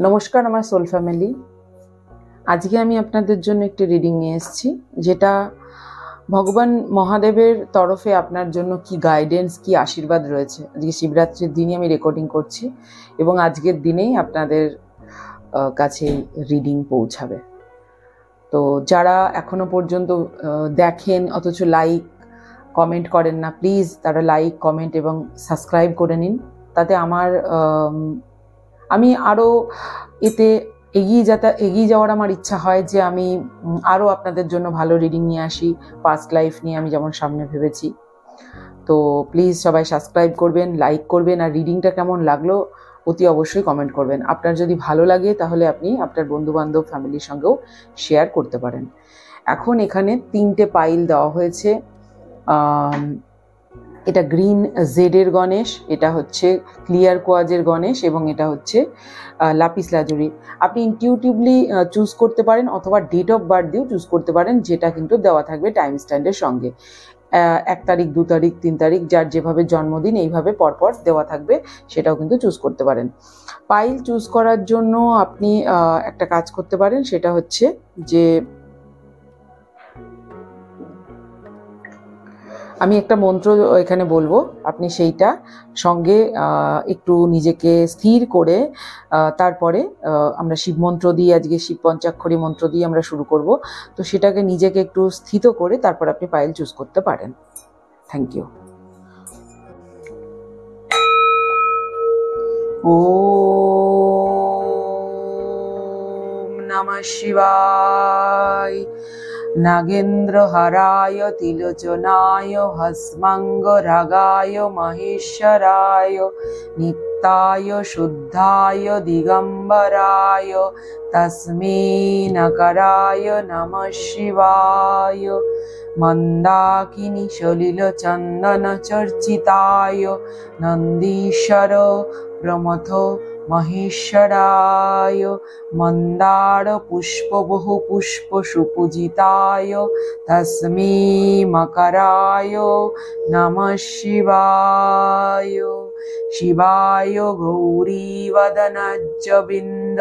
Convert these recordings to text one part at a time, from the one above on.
নমস্কার আমার soul family. আজকে আমি আপনাদের জন্য একটি রিডিং নিয়ে এসেছি, যেটা ভগবান মহাদেবের তরফে আপনার জন্য কি গাইডেন্স, কি আশীর্বাদ রয়েছে। আজকে শিবরাত্রির দিনই আমি রেকর্ডিং করছি এবং আজকের দিনেই আপনাদের কাছে রিডিং পৌঁছাবে। তো যারা এখনো পর্যন্ত দেখেন অথচ লাইক কমেন্ট করেন না, প্লিজ তারা লাইক কমেন্ট এবং সাবস্ক্রাইব করে নিন। তাতে আমি আরও এতে এগিয়ে যাওয়ার আমার ইচ্ছা হয়, যে আমি আরও আপনাদের জন্য ভালো রিডিং নিয়ে আসি, পাস্ট লাইফ নিয়ে আমি যেমন সামনে ভেবেছি। তো প্লিজ সবাই সাবস্ক্রাইব করবেন, লাইক করবেন, আর রিডিংটা কেমন লাগলো অতি অবশ্যই কমেন্ট করবেন। আপনার যদি ভালো লাগে তাহলে আপনি আপনার বন্ধুবান্ধব ফ্যামিলির সঙ্গেও শেয়ার করতে পারেন। এখন এখানে 3টে পাইল দেওয়া হয়েছে। এটা গ্রিন জেডের গণেশ, এটা হচ্ছে ক্লিয়ার কোয়াজের গণেশ, এবং এটা হচ্ছে লাপিস লাজুরি। আপনি ইনটিউটিভলি চুজ করতে পারেন অথবা ডেট অফ বার্থ দিয়েও চুজ করতে পারেন, যেটা কিন্তু দেওয়া থাকবে টাইম স্ট্যান্ডের সঙ্গে। 1 তারিখ, 2 তারিখ, 3 তারিখ, যার যেভাবে জন্মদিন এইভাবে পরপর দেওয়া থাকবে, সেটাও কিন্তু চুজ করতে পারেন। পাইল চুজ করার জন্য আপনি একটা কাজ করতে পারেন, সেটা হচ্ছে যে আমি একটা মন্ত্র এখানে বলবো, আপনি সেইটা সঙ্গে একটু নিজেকে স্থির করে তারপরে আমরা শিব মন্ত্র দিয়ে, আজকে শিব পঞ্চাক্ষরী মন্ত্র দিয়ে আমরা শুরু করব। তো সেটাকে নিজেকে একটু স্থিত করে তারপর আপনি পাইল চুজ করতে পারেন। Thank you. ওম নমঃ শিবায়। নাগেন্দ্র হারায় তিলোচনায় হস্মাঙ্গ রাগায় মহেশ্বরায় নিত্যায় শুদ্ধায় দিগম্বরায় তস্মৈ নকরায় নমঃ শিবায়। মন্দাকিনী সলিল চন্দন চর্চিতায় নন্দীশ্বর প্রমথ মহেশ্বরায় মন্দার পুষ্প বহু পুষ্প সুপূজিতায় তস্মৈ মকরায় নমঃ শিবায়। শিবায় গৌরীবদনাজ্জ বিন্দ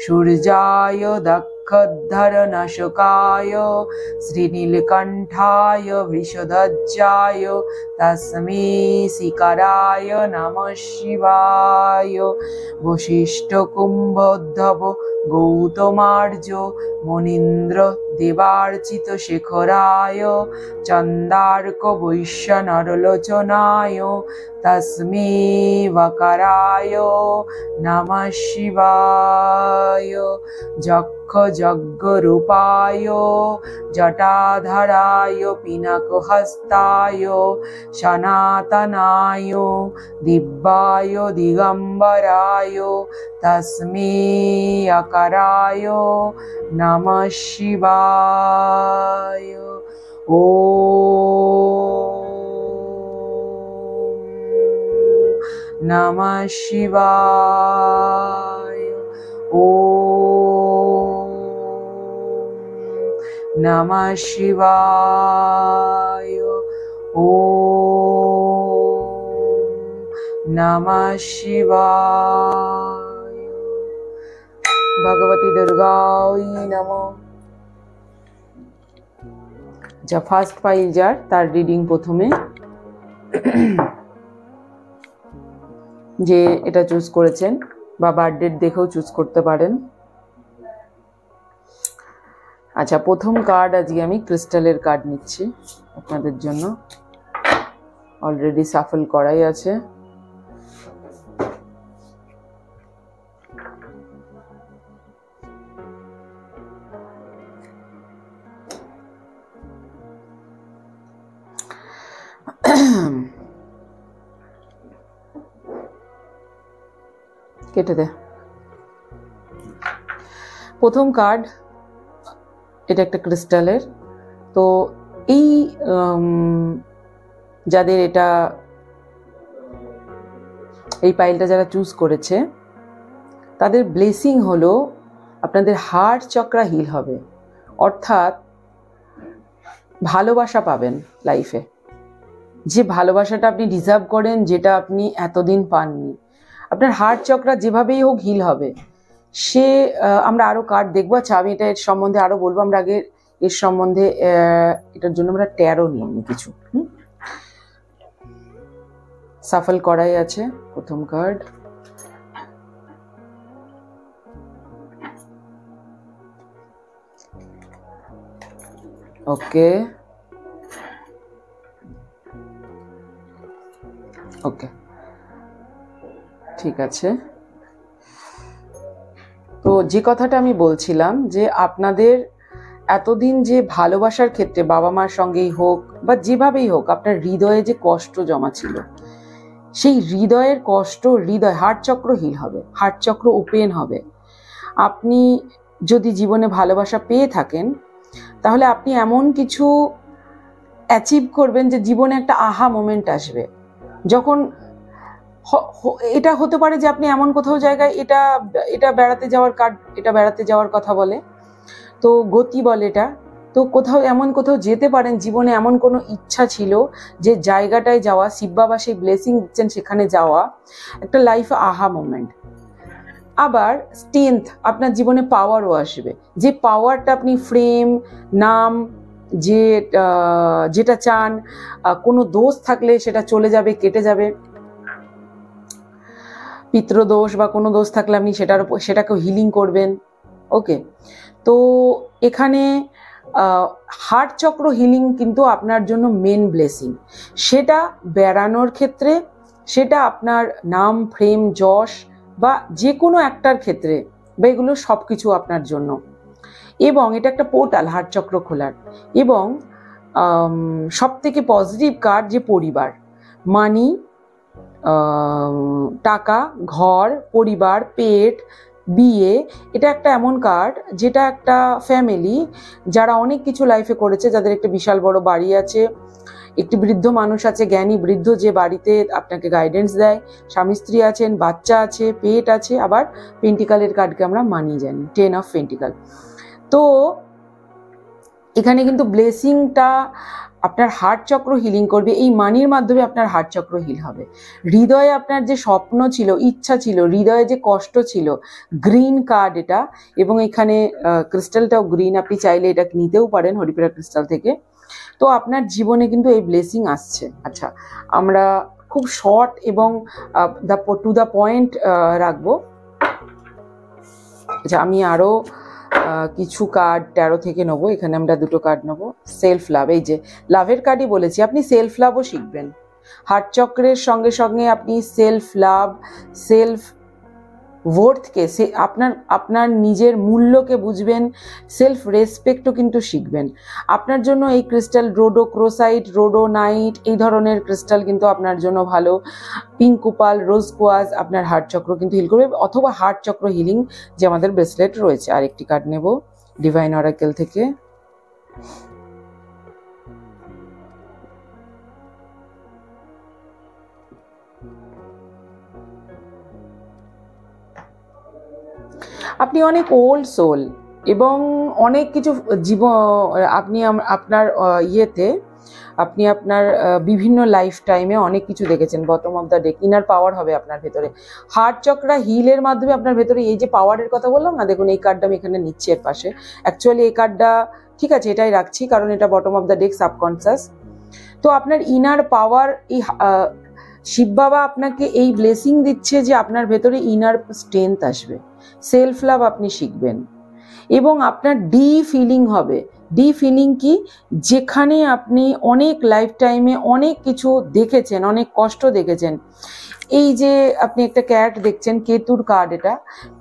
সূর্যায় দক্ষধর নশকায় শ্রীনীলকণ্ঠায় বৃষধ্বজায় তস্মৈ শিখরায় নমঃ শিবায়। বশিষ্ঠ কুম্ভোদ্ধব গৌতমার্য মনীন্দ্র দেবার্চিত শেখরায় চন্দার্ক বৈশ্য নরলোচনায় তস্মৈ বকরায় নমঃ শিবায়। যক্ষ যজ্ঞ রূপায় জটাধরায় পিনাকহস্তায় সনাতনায় দিব্যায় দিগম্বরায় তস্মৈ অকরায় নমঃ শিবায়। ওম নমঃ শিবায়। ওম নমঃ শিবায়। ওম নমঃ শিবায়। ভগবতী দুর্গায় নমঃ। যা ফার্স্ট পাইল যার, তার রিডিং প্রথমে যে এটা চুজ করেছেন, বা বার্থডেট দেখেও চুজ করতে পারেন। আচ্ছা, প্রথম কার্ড আজকে আমি ক্রিস্টালের কার্ড নিচ্ছি আপনাদের জন্য। অলরেডি সাফল করাই আছে। কেটে দে। প্রথম কার্ড, এটা একটা ক্রিস্টালের। তো এই যাদের এই পাইলটা যারা চুজ করেছে, তাদের ব্লেসিং হলো আপনাদের হার্ট চক্রা হিল হবে, অর্থাৎ ভালোবাসা পাবেন লাইফে। যে ভালোবাসাটা আপনি ডিজার্ভ করেন, যেটা আপনি এতদিন পাননি, আপনার হার্ট চক্রা যেভাবেই হোক হিল হবে। সে আমরা আরো কার্ড দেখবো। আচ্ছা, আমি এটা এর সম্বন্ধে আরো বলবো। আমরা আগে এর সম্বন্ধে এটার জন্য আমরা ট্যারো নিয়ে নিই কিছু। সাফল করাই আছে প্রথম কার্ড। ওকে ওকে, ঠিক আছে। তো যে কথাটা আমি বলছিলাম যে আপনাদের এতদিন যে ভালোবাসার ক্ষেত্রে বাবা মার সঙ্গেই হোক বা যেভাবেই হোক আপনার হৃদয়ে যে কষ্ট জমা ছিল, সেই হৃদয়ের কষ্ট, হৃদয় হার্ট চক্র হিল হবে, হার্ট চক্র ওপেন হবে। আপনি যদি জীবনে ভালোবাসা পেয়ে থাকেন তাহলে আপনি এমন কিছু অ্যাচিভ করবেন যে জীবনে একটা আহা মোমেন্ট আসবে। যখন এটা হতে পারে যে আপনি এমন কোথাও জায়গায় এটা বেড়াতে যাওয়ার কার্ড, এটা বেড়াতে যাওয়ার কথা বলে, তো গতি বলে এটা। তো কোথাও যেতে পারেন, জীবনে এমন কোনো ইচ্ছা ছিল যে জায়গাটায় যাওয়া, শিব বাবা সেই ব্লেসিং দিচ্ছেন সেখানে যাওয়া, একটা লাইফে আহা মোমেন্ট। আবার স্ট্রেংথ, আপনার জীবনে পাওয়ারও আসবে, যে পাওয়ারটা আপনি ফ্রেম নাম যেটা চান, কোনো দোষ থাকলে সেটা চলে যাবে, কেটে যাবে। পিতৃদোষ বা কোনো দোষ থাকলে আপনি সেটাকেও হিলিং করবেন। ওকে, তো এখানে হার্ট চক্র হিলিং কিন্তু আপনার জন্য মেন ব্লেসিং। সেটা বেড়ানোর ক্ষেত্রে, সেটা আপনার নাম ফ্রেম যশ বা যে কোনো একটার ক্ষেত্রে, বা এগুলো সব কিছু আপনার জন্য। এবং এটা একটা পোর্টাল হার্ট চক্র খোলার। এবং সব থেকে পজিটিভ কার্ড যে পরিবার, মানি, টাকা, ঘর, পরিবার, পেট, বিয়ে, এটা একটা এমন কার্ড যেটা একটা ফ্যামিলি যারা অনেক কিছু লাইফে করেছে, যাদের একটা বিশাল বড় বাড়ি আছে, একটি বৃদ্ধ মানুষ আছে, জ্ঞানী বৃদ্ধ, যে বাড়িতে আপনাকে গাইডেন্স দেয়, স্বামী স্ত্রী আছেন, বাচ্চা আছে, পেট আছে। আবার পেন্টিকালের কার্ডকে আমরা মানি জানি, 10 অফ পেন্টিকাল। তো এখানে কিন্তু ব্লেসিংটা আপনার হার্ট চক্র হিলিং করবে। এই মানির মাধ্যমে আপনার হার্ট চক্র হিল হবে। হৃদয়ে আপনার যে স্বপ্ন ছিল, ইচ্ছা ছিল, হৃদয়ে যে কষ্ট ছিল, গ্রিন কার্ড এটা। এবং এখানে ক্রিস্টালটাও গ্রিন, আপনি চাইলে এটা নিতেও পারেন হরিপুরা ক্রিস্টাল থেকে। তো আপনার জীবনে কিন্তু এই ব্লেসিং আসছে। আচ্ছা, আমরা খুব শর্ট এবং টু দ্য পয়েন্ট রাখবো। আচ্ছা, আমি আরো কিছু কার্ড ট্যারো থেকে নেবো। এখানে আমরা দুটো কার্ড নেবো। সেলফ লাভ, এই যে লাভের কার্ডই বলেছি, আপনি সেলফ লাভও শিখবেন। হার্ট চক্রের সঙ্গে সঙ্গে আপনি সেলফ লাভ, সেলফ ওয়ার্থকে, আপনার নিজের মূল্যকে বুঝবেন, সেলফ রেসপেক্টও কিন্তু শিখবেন। আপনার জন্য এই ক্রিস্টাল রোডোক্রোসাইট, রোডোনাইট, এই ধরনের ক্রিস্টাল কিন্তু আপনার জন্য ভালো। পিঙ্ক কোপাল, রোজ কোয়াজ আপনার হার্ট চক্র কিন্তু হিল করবে, অথবা হার্ট চক্র হিলিং যে আমাদের ব্রেসলেট রয়েছে। আর একটি কার্ড নেব ডিভাইন অরাকেল থেকে। আপনি অনেক ওল্ড সোল এবং অনেক কিছু জীবন আপনি আপনার আপনি আপনার বিভিন্ন লাইফ টাইমে অনেক কিছু দেখেছেন। Bottom of the deck, inner power হবে আপনার ভেতরে। হার্ট চক্রা হিলের মাধ্যমে আপনার ভেতরে এই যে পাওয়ারের কথা বললাম না, দেখুন এই কার্ডটা আমি এখানে নিচ্ছি এর পাশে। অ্যাকচুয়ালি এই কার্ডটা ঠিক আছে, এটাই রাখছি কারণ এটা bottom of the day, subconscious. তো আপনার ইনার পাওয়ার, এই শিব বাবা আপনাকে এই ব্লেসিং দিচ্ছে যে আপনার ভেতরে ইনার স্ট্রেংথ আসবে, সেলফ লাভ আপনি শিখবেন এবং আপনার ডি ফিলিং হবে। ডি ফিলিং কি? যেখানে আপনি অনেক লাইফ টাইমে অনেক কিছু দেখেছেন, অনেক কষ্ট দেখেছেন। এই যে আপনি একটা ক্যাট দেখছেন, কেতুর কার্ড, এটা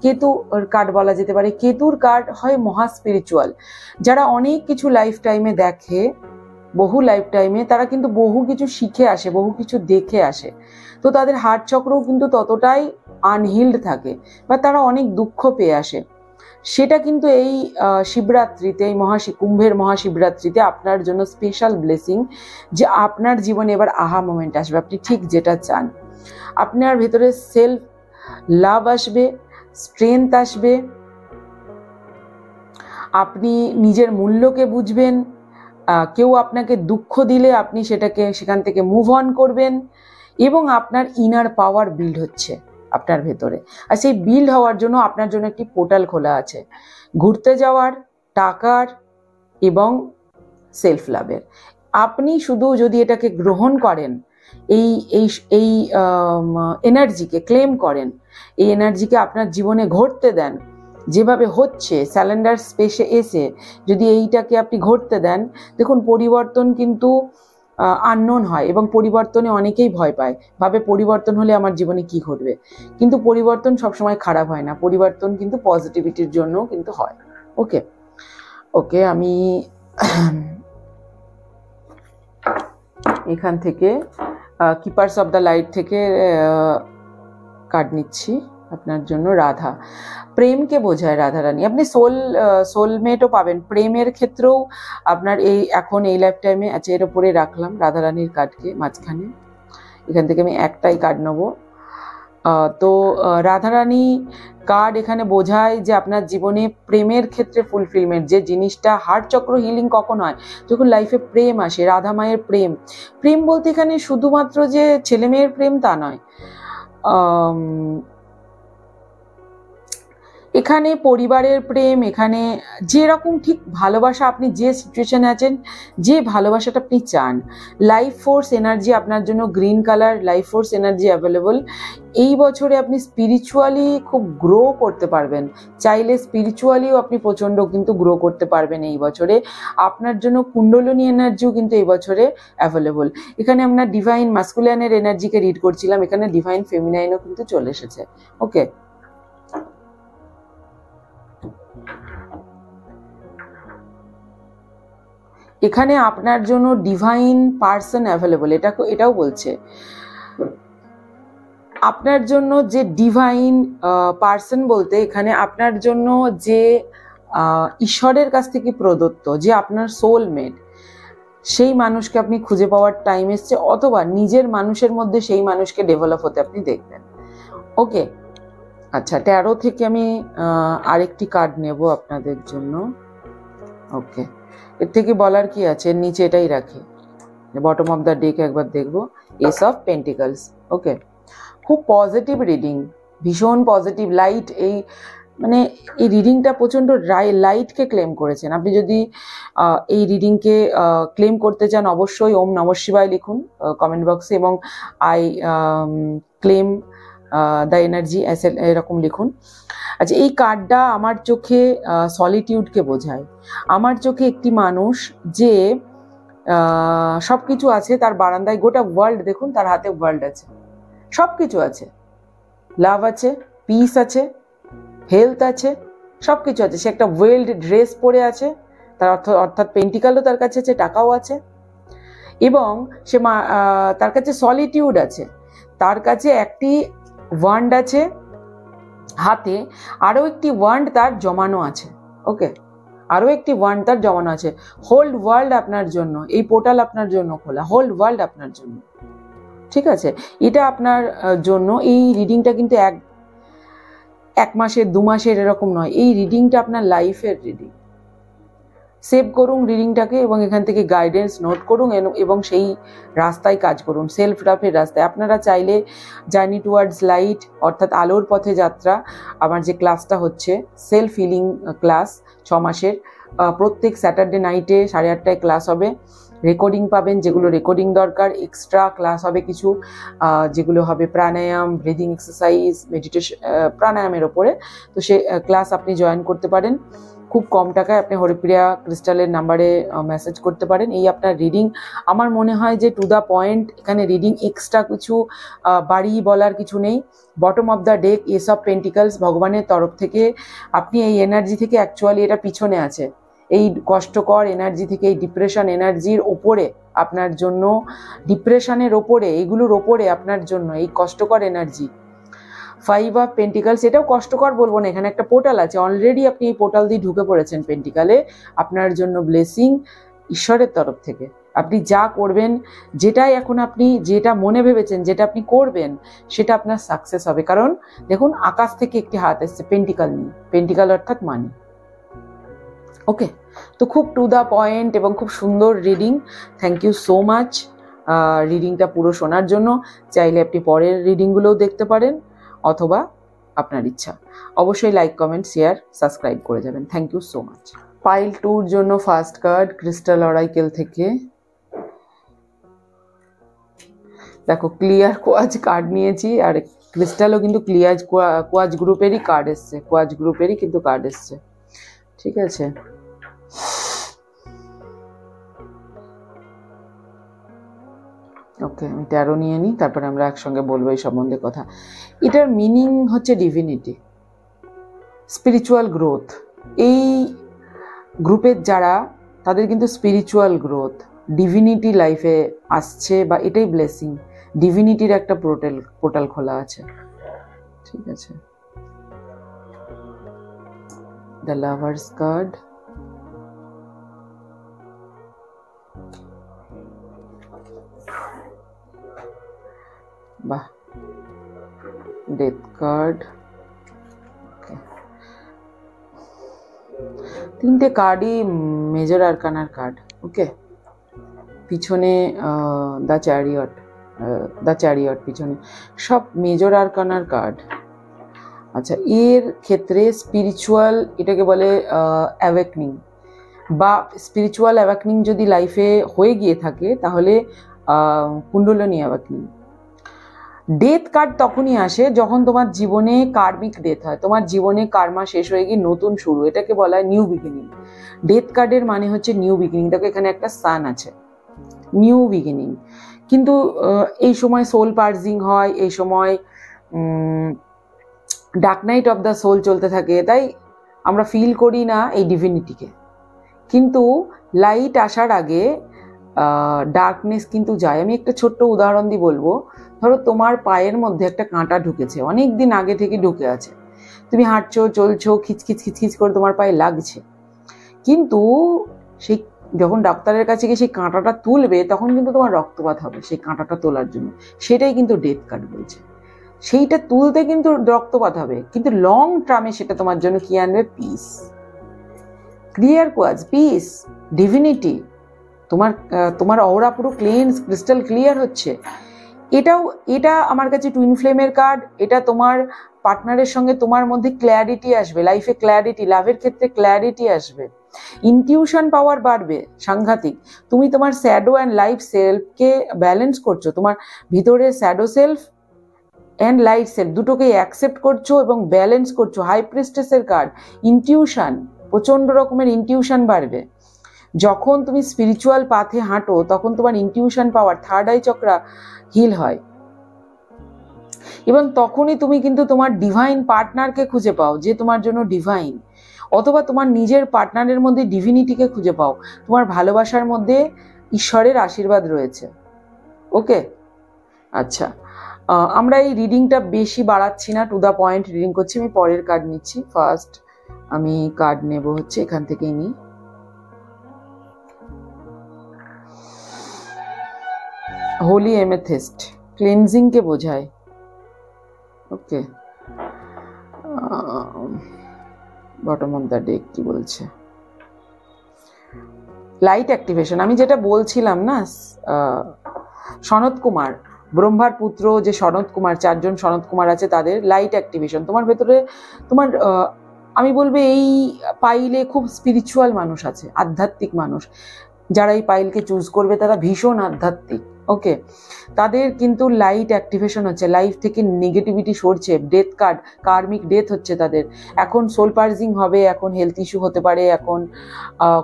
কেতু কার্ড বলা যেতে পারে। কেতুর কার্ড হয় মহা স্পিরিচুয়াল। যারা অনেক কিছু লাইফ টাইমে দেখে, বহু লাইফ টাইমে, তারা কিন্তু বহু কিছু শিখে আসে, বহু কিছু দেখে আসে। তো তাদের হার্ট চক্রও কিন্তু ততটাই আনহিল্ড থাকে বা তারা অনেক দুঃখ পেয়ে আসে। সেটা কিন্তু এই শিবরাত্রিতে, এই কুম্ভের মহাশিবরাত্রিতে আপনার জন্য স্পেশাল ব্লেসিং, যে আপনার জীবনে এবার আহা মোমেন্ট আসবে, আপনি ঠিক যেটা চান। আপনার ভেতরে সেলফ লাভ আসবে, স্ট্রেংথ আসবে, আপনি নিজের মূল্যকে বুঝবেন। কেউ আপনাকে দুঃখ দিলে আপনি সেখান থেকে মুভ অন করবেন এবং আপনার ইনার পাওয়ার বিল্ড হচ্ছে। আপনার ভেতরে। আর সেই বিল্ড হওয়ার জন্য আপনার জন্য একটি পোর্টাল খোলা আছে, ঘুরতে যাওয়ার, টাকার এবং সেলফ লাভের। আপনি শুধু যদি এটাকে গ্রহণ করেন, এই এই এই এনার্জিকে ক্লেম করেন, এই এনার্জিকে আপনার জীবনে ঘটতে দেন, যেভাবে হচ্ছে স্যালেন্ডার স্পেসে এসে যদি এইটাকে আপনি ঘটতে দেন, দেখুন পরিবর্তন কিন্তু আননোন হয় এবং পরিবর্তনে অনেকেই ভয় পায়, ভাবে পরিবর্তন হলে আমার জীবনে কি ঘটবে। কিন্তু পরিবর্তন সবসময় খারাপ হয় না, পরিবর্তন কিন্তু পজিটিভিটির জন্য কিন্তু হয়। ওকে ওকে, আমি এখান থেকে কিপার্স অফ দ্য লাইট থেকে কার্ড নিচ্ছি আপনার জন্য। রাধা, প্রেমকে বোঝায় রাধা রানী। আপনি সোলমেটও পাবেন প্রেমের ক্ষেত্রেও আপনার এখন এই লাইফ টাইমে। আচ্ছা, এর ওপরে রাখলাম রাধা রানীর কার্ডকে মাঝখানে। এখান থেকে আমি একটাই কার্ড নেবো। তো রাধারানী কার্ড এখানে বোঝায় যে আপনার জীবনে প্রেমের ক্ষেত্রে ফুলফিলমেন্ট, যে জিনিসটা হার্ট চক্র হিলিং কখন হয়, যখন লাইফে প্রেম আসে, রাধা মায়ের প্রেম। প্রেম বলতে এখানে শুধুমাত্র যে ছেলে মেয়ের প্রেম তা নয়, এখানে পরিবারের প্রেম, এখানে যেরকম ঠিক ভালোবাসা, আপনি যে সিচুয়েশনে আছেন, যে ভালোবাসাটা আপনি চান। লাইফ ফোর্স এনার্জি আপনার জন্য green colour, life force energy available. এই বছরে আপনি স্পিরিচুয়ালি খুব গ্রো করতে পারবেন, চাইলে স্পিরিচুয়ালিও আপনি প্রচণ্ড কিন্তু গ্রো করতে পারবেন এই বছরে। আপনার জন্য কুণ্ডলিনী এনার্জিও কিন্তু এই বছরে অ্যাভেলেবল। এখানে আমরা ডিভাইন মাস্কুলিনের এনার্জিকে রিড করছিলাম, এখানে ডিভাইন ফেমিনাইনও কিন্তু চলে এসেছে। ওকে, এখানে আপনার জন্য ডিভাইন পার্সন অ্যাভেলেবল, এটাও বলছে আপনার জন্য যে ডিভাইন পার্সন বলতে এখানে আপনার জন্য যে ঈশ্বরের কাছ থেকে প্রদত্ত, যে আপনার সোলমেট, সেই মানুষকে আপনি খুঁজে পাওয়ার টাইম এসছে, অথবা নিজের মানুষের মধ্যে সেই মানুষকে ডেভেলপ হতে আপনি দেখবেন। ওকে, আচ্ছা, 13 থেকে আমি আরেকটি কার্ড নেব আপনাদের জন্য। ওকে, এর থেকে বলার কি আছে, নিচে এটাই রাখি, বটম অফ দ্য ডেক একবার দেখবো। S of pentacles. ওকে, খুব পজিটিভ রিডিং, ভীষণ পজিটিভ লাইট। এই রিডিংটা প্রচণ্ড লাইটকে ক্লেম করেছেন। আপনি যদি এই রিডিংকে ক্লেম করতে চান, অবশ্যই ওম নমঃ শিবায় লিখুন কমেন্ট বক্সে, এবং আই ক্লেম দ্য এনার্জি এরকম লিখুন। আচ্ছা, এই কার্ডটা আমার চোখে সলিটিউডকে বোঝায়। আমার চোখে একটি মানুষ যে সব কিছু আছে তার বারান্দায়, গোটা ওয়ার্ল্ড দেখুন, তার হাতে ওয়ার্ল্ড আছে, সব কিছু আছে, লাভ আছে, পিস আছে, হেলথ আছে, সব কিছু আছে। সে একটা ওয়েল্ড ড্রেস পরে আছে, তার অর্থাৎ পেন্টিকালও তার কাছে আছে, টাকাও আছে, এবং সে তার কাছে সলিটিউড আছে, তার কাছে একটি ওয়ান্ড আছে হাতে, আরও একটি ওয়ান্ড তার জমানো আছে। ওকে, আরও একটি ওয়ান্ড তার জমানো আছে। হোল ওয়ার্ল্ড আপনার জন্য, এই পোর্টাল আপনার জন্য খোলা, হোল ওয়ার্ল্ড আপনার জন্য। ঠিক আছে, এটা আপনার জন্য। এই রিডিংটা কিন্তু এক মাসের 2 মাসের এরকম নয়, এই রিডিংটা আপনার লাইফের রিডিং। সেভ করুন রিডিংটাকে এবং এখান থেকে গাইডেন্স নোট করুন এবং সেই রাস্তায় কাজ করুন, সেলফ লাভের রাস্তায়। আপনারা চাইলে জার্নি টুয়ার্ডস লাইট, অর্থাৎ আলোর পথে যাত্রা, আমার যে ক্লাসটা হচ্ছে সেলফ হিলিং ক্লাস 6 মাসের, প্রত্যেক স্যাটারডে নাইটে 8:30টায় ক্লাস হবে। রেকর্ডিং পাবেন, যেগুলো রেকর্ডিং দরকার। এক্সট্রা ক্লাস হবে কিছু, যেগুলো হবে প্রাণায়াম, ব্রিদিং এক্সারসাইজ, মেডিটেশন, প্রাণায়ামের ওপরে। তো সে ক্লাস আপনি জয়েন করতে পারেন খুব কম টাকায়। আপনি হরিপ্রিয়া ক্রিস্টালের নাম্বারে মেসেজ করতে পারেন। এই আপনার রিডিং, আমার মনে হয় যে টু দ্য পয়েন্ট এখানে রিডিং, এক্সট্রা কিছু বাড়িয়ে বলার কিছু নেই। Bottom of the day, S of pentacles, ভগবানের তরফ থেকে আপনি এই এনার্জি থেকে, অ্যাকচুয়ালি এটা পিছনে আছে, এই কষ্টকর এনার্জি থেকে, এই ডিপ্রেশন এনার্জির ওপরে আপনার জন্য, ডিপ্রেশনের ওপরে, এইগুলোর ওপরে আপনার জন্য এই কষ্টকর এনার্জি। 5 অফ পেন্টিকলস, এটাও কষ্টকর বলবো না, এখানে একটা পোর্টাল আছে, অলরেডি আপনি এই পোর্টাল দিয়ে ঢুকে পড়েছেন পেন্টিকালে। আপনার জন্য ব্লেসিং ঈশ্বরের তরফ থেকে। আপনি যা করবেন, যেটাই এখন আপনি যেটা মনে ভেবেছেন যেটা আপনি করবেন, সেটা আপনার সাকসেস হবে। কারণ দেখুন, আকাশ থেকে একটি হাত এসছে পেন্টিকাল নিয়ে, পেন্টিকাল অর্থাৎ মানি। ওকে, তো খুব টু দ্য পয়েন্ট এবং খুব সুন্দর reading. Thank you so much রিডিংটা পুরো শোনার জন্য। চাইলে আপনি পরের রিডিংগুলোও দেখতে পারেন। অথবা আপনার ইচ্ছা। অবশ্যই লাইক, কমেন্ট, শেয়ার, সাবস্ক্রাইব করে যাবেন। Thank you so much. Pile 2-র জন্য ফার্স্ট কার্ড ক্রিস্টাল অরাইকেল থেকে। দেখো ক্লিয়ার কোয়াজ কার্ড নিয়েছি, আর ক্রিস্টালও কিন্তু ক্লিয়ার কোয়াজ গ্রুপেরই কার্ড এসছে, কোয়াজ গ্রুপেরই কিন্তু কার্ড এসছে। ঠিক আছে, ওকে আমি 13 নিয়ে নিই, তারপরে আমরা একসঙ্গে বলবো এই সম্বন্ধে কথা। এটার মিনিং হচ্ছে ডিভিনিটি, স্পিরিচুয়াল গ্রোথ। এই গ্রুপের যারা, তাদের কিন্তু স্পিরিচুয়াল গ্রোথ, ডিভিনিটি লাইফে আসছে, বা এটাই ব্লেসিং, ডিভিনিটির একটা পোর্টাল খোলা আছে। ঠিক আছে, দ্য লাভার্স কার্ড, বাহ, ডেথ কার্ড, তিনটে কার্ডই মেজর আরকানার কার্ড। ওকে, পিছনে দ্য চ্যারিয়ট, পিছনে সব মেজর আরকানার কার্ড। আচ্ছা, এর ক্ষেত্রে স্পিরিচুয়াল, এটাকে বলে অ্যাওয়েকনিং, বা স্পিরিচুয়াল অ্যাওয়েকনিং যদি লাইফে হয়ে গিয়ে থাকে তাহলে কুণ্ডলিনী অ্যাওয়েকনিং। ডেথ কার্ড তখনই আসে যখন তোমার জীবনে কার্মিক ডেথ হয়, তোমার জীবনে কার্মা শেষ হয়ে গিয়ে নতুন শুরু, এটাকে বলা হয় নিউ বিগিনিং। ডেথ কার্ডের মানে হচ্ছে নিউ বিগিনিং। দেখো এখানে একটা সান আছে, নিউ বিগিনিং। কিন্তু এই সময় সোল পার্জিং হয়, এই সময় dark night of the soul চলতে থাকে, তাই আমরা ফিল করি না এই ডিভিনিটিকে। কিন্তু লাইট আসার আগে ডার্কনেস কিন্তু যায়। আমি একটা ছোট্ট উদাহরণ দিয়ে বলবো। ধরো তোমার পায়ের মধ্যে একটা কাঁটা ঢুকেছে, অনেক দিন আগে থেকে ঢুকে আছে, তুমি হাঁটছো, চলছো, খিচখিচ করে তোমার পায়ে লাগছে, কিন্তু সেই যখন ডাক্তারের কাছে গিয়ে সেই কাঁটাটা তুলবে তখন কিন্তু তোমার রক্তপাত হবে সেই কাঁটাটা তোলার জন্য। সেটাই কিন্তু ডেথ কার্ড বলছে। সেইটা তুলতে কিন্তু রক্তপাত হবে, কিন্তু লং টার্মে সেটা তোমার জন্য কি আনবে? পিস। Clear কোয়াজ, piece, divinity. তোমার অরা পুরো ক্লিনস, ক্রিস্টাল ক্লিয়ার হচ্ছে। এটা আমার কাছে টুইন ফ্লেমের কার্ড। এটা তোমার পার্টনারের সঙ্গে তোমার মধ্যে ক্ল্যারিটি আসবে, লাইফে ক্ল্যারিটি, লাভের ক্ষেত্রে ক্ল্যারিটি আসবে, ইনটিউশন পাওয়ার বাড়বে সাংঘাতিক। তুমি তোমার শ্যাডো অ্যান্ড লাইফ সেলফকে ব্যালেন্স করছো, তোমার ভিতরে shadow self and light self দুটোকে অ্যাকসেপ্ট করছো এবং ব্যালেন্স করছো। হাই প্রিস্টেসের কার্ড, ইনটিউশন, প্রচন্ড রকমের ইনটিউশন বাড়বে। যখন তুমি স্পিরিচুয়াল পাথে হাঁটো তখন তোমার intuition power, third eye chakra heal হয়, এবং তখনই তুমি কিন্তু তোমার ডিভাইন পার্টনারকে খুঁজে পাও যে তোমার জন্য ডিভাইন, অথবা তোমার নিজের পার্টনারের মধ্যে ডিভিনিটিকে খুঁজে পাও, তোমার ভালোবাসার মধ্যে ঈশ্বরের আশীর্বাদ রয়েছে। ওকে, আচ্ছা, আমরা এই রিডিংটা বেশি বাড়াচ্ছি না, টু দ্য পয়েন্ট রিডিং করছি। আমি পরের কার্ড নিচ্ছি। ফার্স্ট আমি কার্ড নেব হচ্ছে এখান থেকেই নিই। হোলি এমেথিস্ট, ক্লিনজিং কে বোঝায়। ওকে, বটম অফ দ্য ডেক কি বলছে? Light activation. আমি যেটা বলছিলাম না, সনত কুমার, ব্রহ্মার পুত্র যে সনত কুমার, 4 জন সনত কুমার আছে, তাদের লাইট অ্যাক্টিভেশন। তোমার ভেতরে তোমার আমি বলবো এই পাইলে খুব স্পিরিচুয়াল মানুষ আছে, আধ্যাত্মিক মানুষ। যারা এই পাইলকে চুজ করবে তারা ভীষণ আধ্যাত্মিক। ওকে, তাদের কিন্তু লাইট অ্যাক্টিভেশন হচ্ছে, লাইফ থেকে নেগেটিভিটি সরছে। ডেথ কার্ড, কার্মিক ডেথ হচ্ছে তাদের। এখন সোল পার্জিং হবে, এখন হেলথ ইস্যু হতে পারে, এখন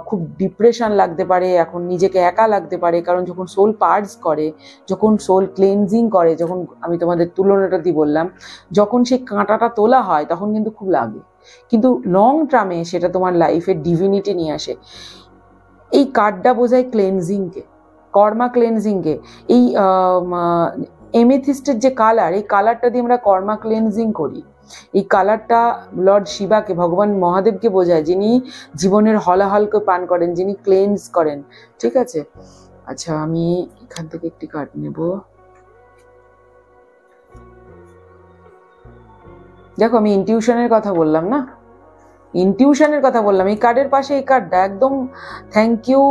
খুব ডিপ্রেশন লাগতে পারে, এখন নিজেকে একা লাগতে পারে। কারণ যখন সোল পার্জ করে, যখন সোল ক্লেনজিং করে, যখন আমি তোমাদের তুলনাটা দিয়ে বললাম, যখন সেই কাঁটাটা তোলা হয় তখন কিন্তু খুব লাগে, কিন্তু লং টার্মে সেটা তোমার লাইফে ডিভিনিটি নিয়ে আসে। এই কার্ডটা বোঝায় ক্লেনজিংকে, কর্মা ক্লেনজিংকে। এই এমেথিস্টের যে কালার, এই কালারটা দিয়ে আমরা কর্মা ক্লেনজিং করি। এই কালারটা লর্ড শিবাকে, ভগবান মহাদেবকে বোঝায়, যিনি জীবনের হলাহলকে পান করেন, যিনি ক্লেন্স করেন। ঠিক আছে, আচ্ছা আমি এখান থেকে একটি কার্ড নেব। দেখো আমি ইনটিউশনের কথা বললাম না, ইনটিউশনের কথা বললাম। এই কার্ডের পাশে এই কার্ডটা একদম, থ্যাংক ইউ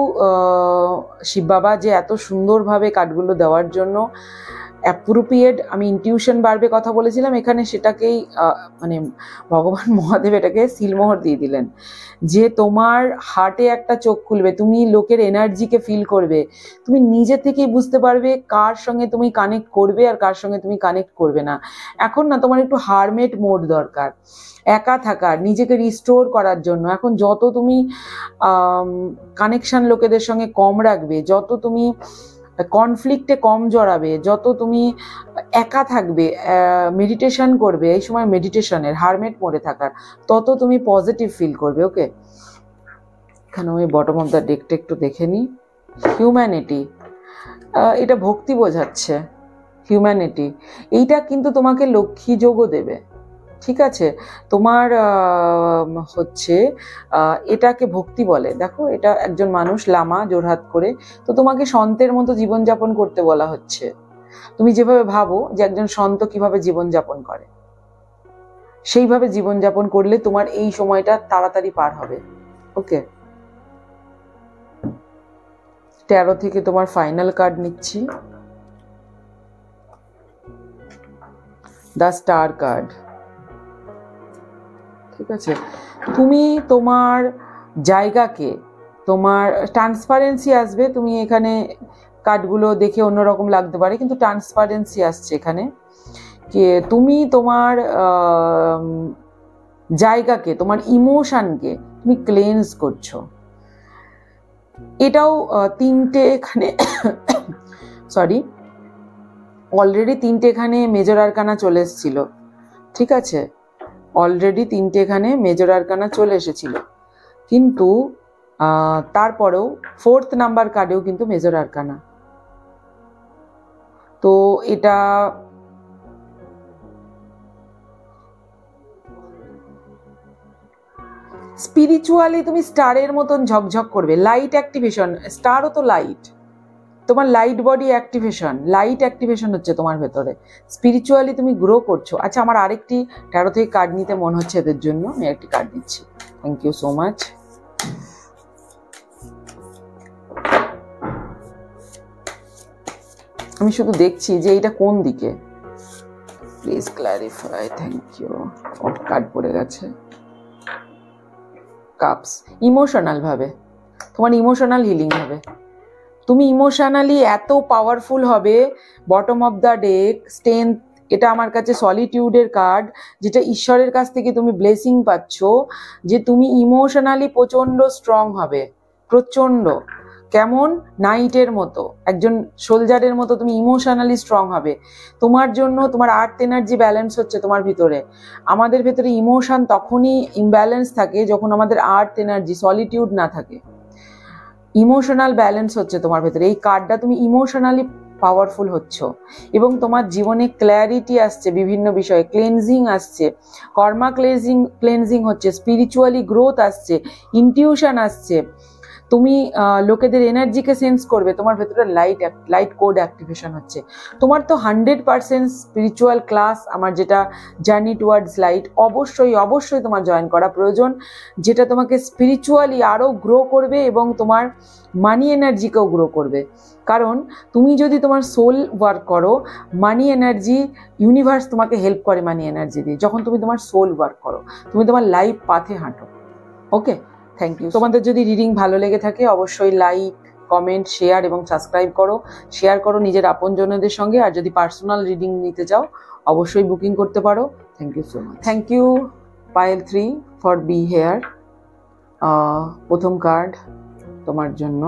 শিব বাবা যে এত সুন্দরভাবে কার্ডগুলো দেওয়ার জন্য। অ্যাপ্রোপ্রিয়েট, আমি ইনটিউশন বাড়বে কথা বলেছিলাম, এখানে সেটাকেই মানে ভগবান মহাদেব এটাকে সিলমোহর দিয়ে দিলেন, যে তোমার হার্টে একটা চোখ খুলবে, তুমি লোকের এনার্জিকে ফিল করবে, তুমি নিজে থেকেই বুঝতে পারবে কার সঙ্গে তুমি কানেক্ট করবে আর কার সঙ্গে তুমি কানেক্ট করবে না। এখন না তোমার একটু হারমেট মোড দরকার, একা থাকার, নিজেকে রিস্টোর করার জন্য। এখন যত তুমি কানেকশন লোকেদের সঙ্গে কম রাখবে, যত তুমি কনফ্লিক্টে কম জড়াবে, যত তুমি একা থাকবে, মেডিটেশন করবে, এই সময় মেডিটেশনের হারমেট মোডে থাকার, তত তুমি পজিটিভ ফিল করবে। ওকে, এখানে ওই বটম অফ দ্য ডেকটা একটু দেখে নিই। হিউম্যানিটি, এটা ভক্তি বোঝাচ্ছে, হিউম্যানিটি। এইটা কিন্তু তোমাকে লক্ষ্মী যোগও দেবে, ঠিক আছে? তোমার হচ্ছে এটাকে ভক্তি বলে। দেখো, এটা একজন মানুষ লামা জোরহাত করে, তো তোমাকে সন্তের মতো জীবনযাপন করতে বলা হচ্ছে। তুমি যেভাবে ভাবো যে একজন সন্ত কিভাবে জীবনযাপন করে, সেইভাবে জীবনযাপন করলে তোমার এই সময়টা তাড়াতাড়ি পার হবে। ওকে, 13 থেকে তোমার ফাইনাল কার্ড নিচ্ছি, দ্য স্টার কার্ড। ঠিক আছে, তুমি তোমার জায়গাকে, তোমার ট্রান্সপারেন্সি আসবে। তুমি এখানে কার্ডগুলো দেখে অন্যরকম লাগতে পারে, কিন্তু ট্রান্সপারেন্সি আসছে এখানে, যে তুমি তোমার জায়গাকে, তোমার ইমোশনকে তুমি ক্লেন্স করছো। এটাও তিনটে এখানে সরি, অলরেডি তিনটে এখানে মেজর আরকানা চলে এসেছিল। ঠিক আছে, অলরেডি তিনটে এখানে মেজর আরকানা চলে এসেছিল, কিন্তু তারপরেও 4th নাম্বার কার্ডেও কিন্তু মেজর আরকানা। তো এটা স্পিরিচুয়ালি তুমি স্টারের মতন ঝকঝক করবে, লাইট অ্যাক্টিভেশন। স্টারও তো লাইট, তোমার light body activation, light activation হচ্ছে তোমার ভেতরে। স্পিরিচুয়ালি তুমি গ্রো করছো। আচ্ছা, আমার আরেকটি 13 থেকে কার্ড নিতে মন হচ্ছে এদের জন্য, আমি একটি কার্ড নিচ্ছি। Thank you so much. আমি শুধু দেখছি যে এইটা কোন দিকে, please clarify. Thank you. Card পড়ে গেছে, কাপস। ইমোশনাল ভাবে তোমার ইমোশনাল হিলিং হবে, তুমি ইমোশনালি এত পাওয়ারফুল হবে। Bottom of the day strength, এটা আমার কাছে সলিটিউডের কার্ড, যেটা ঈশ্বরের কাছ থেকে তুমি ব্লেসিং পাচ্ছ, যে তুমি ইমোশনালি প্রচন্ড স্ট্রং হবে, প্রচন্ড। কেমন? নাইটের মতো, একজন সোলজারের মতো তুমি ইমোশনালি স্ট্রং হবে। তোমার জন্য তোমার আর্থ এনার্জি ব্যালেন্স হচ্ছে তোমার ভিতরে। আমাদের ভেতরে ইমোশন তখনই ইমব্যালেন্স থাকে যখন আমাদের আর্থ এনার্জি সলিটিউড না থাকে। ইমোশনাল ব্যালেন্স হচ্ছে তোমার ভেতরে। এই কার্ডটা, তুমি ইমোশনালি পাওয়ারফুল হচ্ছ, এবং তোমার জীবনে ক্ল্যারিটি আসছে, বিভিন্ন বিষয়ে ক্লেনজিং আসছে, কর্মা ক্লেনজিং হচ্ছে, স্পিরিচুয়ালি গ্রোথ আসছে, ইনটিউশন আসছে। তুমি লোকেদের এনার্জিকে সেন্স করবে, তোমার ভেতরে লাইট কোড অ্যাক্টিভেশন হচ্ছে। তোমার তো 100% স্পিরিচুয়াল ক্লাস, আমার যেটা জার্নি টুয়ার্ডস লাইট, অবশ্যই তোমার জয়েন করা প্রয়োজন, যেটা তোমাকে স্পিরিচুয়ালি আরও গ্রো করবে এবং তোমার মানি এনার্জিকেও গ্রো করবে। কারণ তুমি যদি তোমার সোল ওয়ার্ক করো, মানি এনার্জি, ইউনিভার্স তোমাকে হেল্প করে মানি এনার্জি দিয়ে, যখন তুমি তোমার সোল ওয়ার্ক করো, তুমি তোমার লাইফ পাথে হাঁটো। ওকে, থ্যাংক ইউ। তোমাদের যদি রিডিং ভালো লেগে থাকে, অবশ্যই লাইক, কমেন্ট, শেয়ার এবং সাবস্ক্রাইব করো। শেয়ার করো নিজের আপনজনদের সঙ্গে। আর যদি পার্সোনাল রিডিং নিতে চাও, অবশ্যই বুকিং করতে পারো। Thank you so much. Thank you Payel 3 for be here. প্রথম কার্ড তোমার জন্য,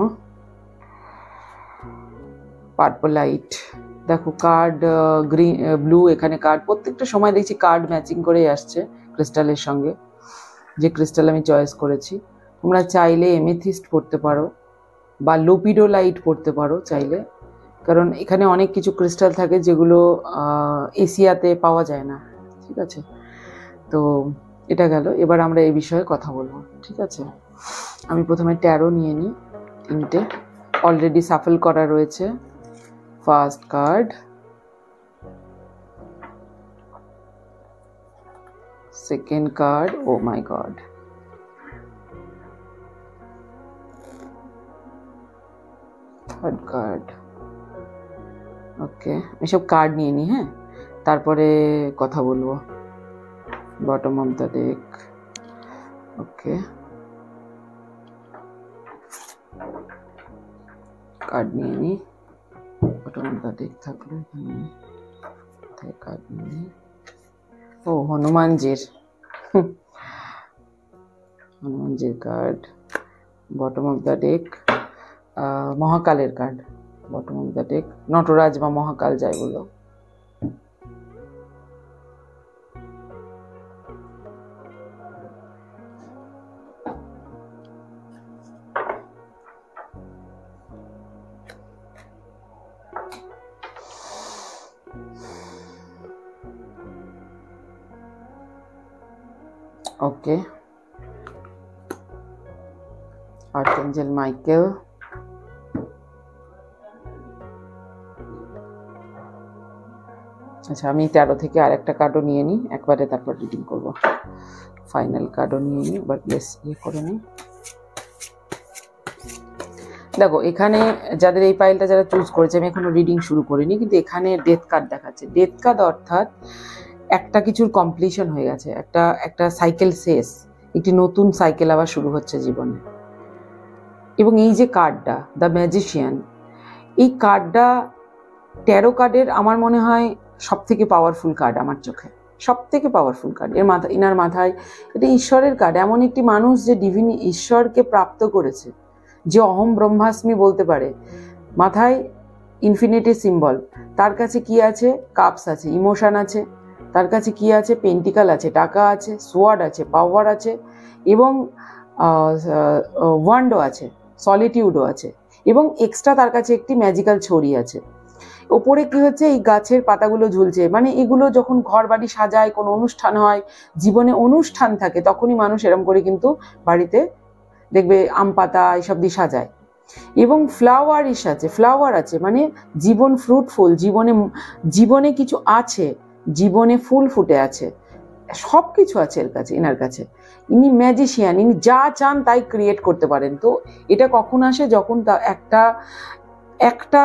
পার্পল লাইট। দেখো, কার্ড গ্রিন, ব্লু, এখানে কার্ড প্রত্যেকটা সময় দেখছি কার্ড ম্যাচিং করেই আসছে ক্রিস্টালের সঙ্গে, যে ক্রিস্টাল আমি চয়েস করেছি। তোমরা চাইলে এমেথিস্ট পড়তে পারো বা লোপিডোলাইট পড়তে পারো চাইলে, কারণ এখানে অনেক কিছু ক্রিস্টাল থাকে যেগুলো এশিয়াতে পাওয়া যায় না। ঠিক আছে, তো এটা গেল। এবার আমরা এই বিষয়ে কথা বলবো। ঠিক আছে, আমি প্রথমে ট্যারো নিয়ে নিই, তিনটে অলরেডি সাফল করা রয়েছে। ফার্স্ট কার্ড, সেকেন্ড কার্ড, ও মাই গড, থার্ড কার্ড, ওকে, এসব কার্ড নিয়ে নিই, হ্যাঁ, তারপরে কথা বলবো। Bottom of the day. Okay, card নিয়ে নিই। বটম অফ দ্য ডেক থাকলো এখানে, কার্ড নিয়ে নিই। ও হনুমানজির, হনুমানজির card. Bottom of the deck মহাকালের card. Bottom of the deck Nataraj বা মহাকাল যাই বলো। Okay, archangel Michael. আচ্ছা, আমি 13 থেকে আরেকটা কার্ডও নিয়ে নিই একবারে, তারপর রিডিং করবো। ফাইনাল কার্ডও নিয়ে নিই, বাট বেশ করে নিই। দেখো এখানে যাদের এই পাইলটা যারা চুজ করেছে, আমি এখনো রিডিং শুরু করিনি, কিন্তু এখানে ডেথ কার্ড দেখাচ্ছে। ডেথ কার্ড অর্থাৎ একটা কিছুর কমপ্লিশন হয়ে গেছে, একটা সাইকেল শেষ, একটি নতুন সাইকেল আবার শুরু হচ্ছে জীবনে। এবং এই যে কার্ডটা দ্য ম্যাজিশিয়ান, এই কার্ডটা 13 কার্ডের আমার মনে হয় সব থেকে পাওয়ারফুল কার্ড আমার চোখে, সব থেকে পাওয়ারফুল কার্ড। ইনার মাথায় এটা ঈশ্বরের কার্ড, এমন একটি মানুষ যে ডিভিন ঈশ্বরকে প্রাপ্ত করেছে, যে অহম ব্রহ্মাস্মি বলতে পারে। মাথায় ইনফিনিটি সিম্বল, তার কাছে কি আছে? কাপস আছে, ইমোশন আছে, তার কাছে কি আছে? পেন্টিকাল আছে, টাকা আছে, সোয়ার্ড আছে, পাওয়ার আছে, এবং ওয়ান্ডও আছে, সলিটিউডও আছে, এবং এক্সট্রা তার কাছে একটি ম্যাজিক্যাল ছড়ি আছে। ওপরে কি হচ্ছে? এই গাছের পাতাগুলো ঝুলছে, মানে এগুলো যখন ঘর বাড়ি সাজায়, কোনো অনুষ্ঠান হয়, জীবনে অনুষ্ঠান থাকে, তখনই মানুষ এরম করে কিন্তু বাড়িতে দেখবে আম পাতা এসব দিয়ে সাজায়। এবং ফ্লাওয়ারিশ আছে, ফ্লাওয়ার আছে, মানে জীবন ফ্রুটফুল, জীবনে কিছু আছে, জীবনে ফুল ফুটে আছে, সব কিছু আছে এর কাছে, এনার কাছে। ইনি ম্যাজিশিয়ান, ইনি যা চান তাই ক্রিয়েট করতে পারেন। তো এটা কখন আসে? যখন একটা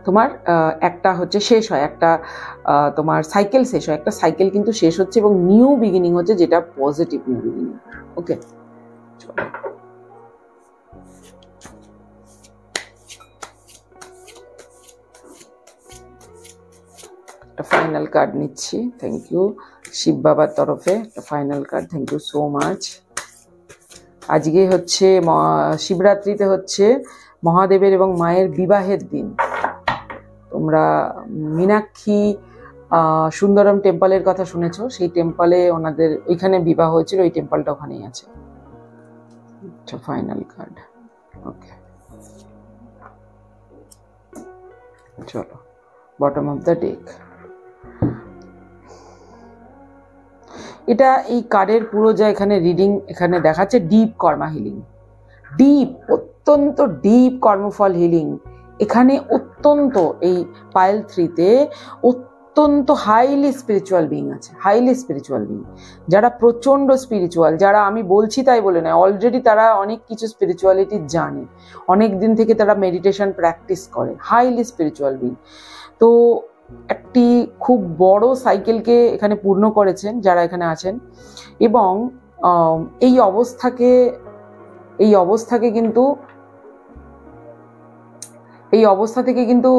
তোমার একটা হচ্ছে শেষ হয়, একটা তোমার সাইকেল শেষ হয়, একটা সাইকেল কিন্তু শেষ হচ্ছে এবং নিউ বিগিনিং হচ্ছে, যেটা পজিটিভ নিউ বিগিনিং। ওকে, একটা ফাইনাল কার্ড নিচ্ছি। থ্যাংক ইউ শিব বাবার তরফে একটা final card, thank you so much. আজকে হচ্ছে শিবরাত্রিতে হচ্ছে মহাদেবের এবং মায়ের বিবাহের দিন। তোমরা মীনাক্ষী সুন্দরম টেম্পলের কথা শুনেছো, সেই টেম্পলে ওনাদের ওইখানে বিবাহ হয়েছিল, ওই টেম্পলটা ওখানেই আছে। আচ্ছা, ফাইনাল কার্ড। ওকে, চলো বটম অফ দ্য ডেক। এটা এই কার্ডের পুরো যা এখানে রিডিং এখানে দেখাচ্ছে, ডিপ কর্মা হিলিং, ডিপ, অত্যন্ত ডিপ কর্মফল হিলিং। এখানে অত্যন্ত এই পাইল 3-তে অত্যন্ত হাইলি স্পিরিচুয়াল বিং আছে, হাইলি স্পিরিচুয়াল বিং, যারা প্রচন্ড স্পিরিচুয়াল, যারা আমি বলছি তাই বলে না, অলরেডি তারা অনেক কিছু স্পিরিচুয়ালিটি জানে, অনেক দিন থেকে তারা মেডিটেশন প্র্যাকটিস করে, হাইলি স্পিরিচুয়াল বিং। তো একটি খুব বড় সাইকেলকে এখানে পূর্ণ করেছেন যারা এখানে আছেন, এবং এই অবস্থা থেকে কিন্তু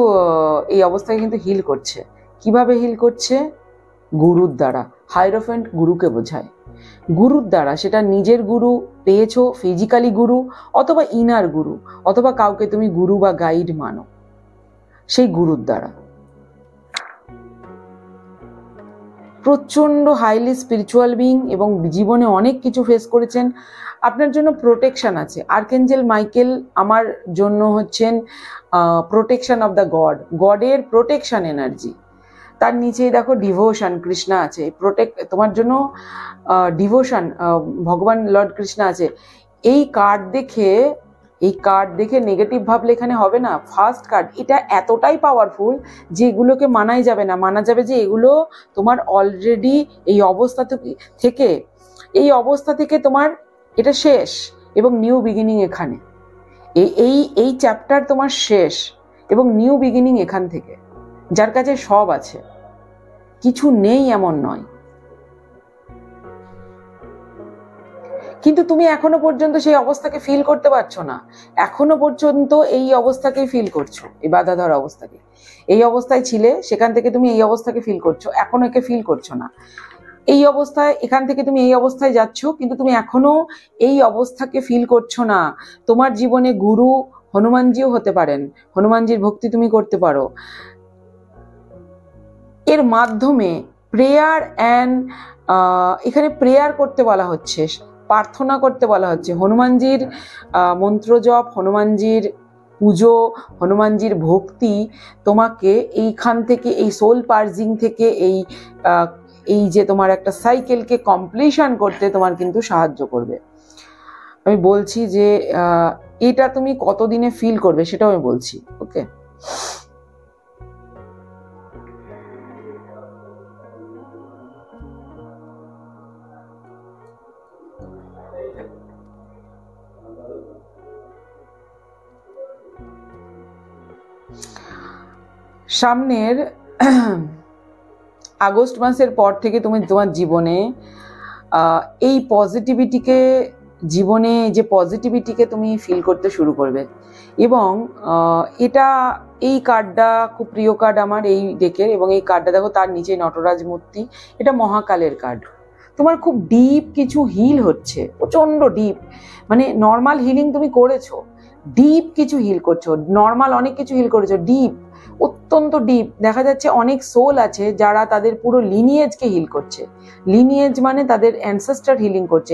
হিল করছে। কিভাবে হিল করছে? গুরুর দ্বারা। হাইরোফেন্ট গুরুকে বোঝায়, গুরুর দ্বারা। সেটা নিজের গুরু পেয়েছো, ফিজিক্যালি গুরু, অথবা ইনার গুরু, অথবা কাউকে তুমি গুরু বা গাইড মানো, সেই গুরুর দ্বারা। প্রচন্ড হাইলি স্পিরিচুয়াল বিং এবং জীবনে অনেক কিছু ফেস করেছেন। আপনার জন্য প্রোটেকশন আছে। আর্কেঞ্জেল মাইকেল আমার জন্য হচ্ছেন প্রোটেকশন অফ দ্য গডের প্রোটেকশন এনার্জি। তার নিচেই দেখো ডিভোশন, কৃষ্ণা আছে, তোমার জন্য ডিভোশন, ভগবান লর্ড কৃষ্ণা আছে। এই কার্ড দেখে নেগেটিভ ভাবলে এখানে হবে না। ফার্স্ট কার্ড, এটা এতটাই পাওয়ারফুল যে এগুলোকে মানাই যাবে না। মানা যাবে যে এগুলো তোমার অলরেডি এই অবস্থা থেকে তোমার এটা শেষ এবং নিউ বিগিনিং এখানে। এই এই এই চ্যাপ্টার তোমার শেষ এবং নিউ বিগিনিং এখান থেকে। যার কাছে সব আছে, কিছু নেই এমন নয়, কিন্তু তুমি এখনো পর্যন্ত সেই অবস্থাকে ফিল করতে পারছো না। এখনো পর্যন্ত এই অবস্থাকেই ফিল করছো, এই বাধা ধরা অবস্থাকে। এই অবস্থায় ছিলে, সেখান থেকে তুমি এই অবস্থাকে ফিল করছো, এখনো একে ফিল করছো না। এই অবস্থায়, এখান থেকে তুমি এই অবস্থায় যাচ্ছ, কিন্তু তুমি এখনো এই অবস্থাকে ফিল করছো না। তোমার জীবনে গুরু হনুমানজিও হতে পারেন, হনুমানজির ভক্তি তুমি করতে পারো। এর মাধ্যমে প্রেয়ার অ্যান্ড এখানে প্রেয়ার করতে বলা হচ্ছে, প্রার্থনা করতে বলা হচ্ছে। হনুমানজির মন্ত্র জপ, হনুমানজির পুজো, হনুমানজির ভক্তি তোমাকে এইখান থেকে, এই সোল পার্জিং থেকে, এই যে তোমার একটা সাইকেলকে কমপ্লিশন করতে তোমার কিন্তু সাহায্য করবে। আমি বলছি যে এটা তুমি কতদিনে ফিল করবে সেটাও আমি বলছি। ওকে, সামনের আগস্ট মাসের পর থেকে তুমি তোমার জীবনে এই পজিটিভিটিকে, জীবনে যে পজিটিভিটিকে তুমি ফিল করতে শুরু করবে। এবং এটা, এই কার্ডটা খুব প্রিয় কার্ড আমার এই ডেকের, এবং এই কার্ডটা দেখো তার নিচে নটরাজ মূর্তি, এটা মহাকালের কার্ড। তোমার খুব ডিপ কিছু হিল হচ্ছে, প্রচণ্ড ডিপ, মানে নর্মাল হিলিং তুমি করেছো, ডিপ কিছু হিল করছো, নর্মাল অনেক কিছু হিল করেছো, ডিপ, অত্যন্ত ডিপ। দেখা যাচ্ছে অনেক সোল আছে যারা তাদের পুরো লিনিয়েজকে হিল করছে। লিনিয়েজ মানে তাদের অ্যানসেস্টার হিলিং করছে,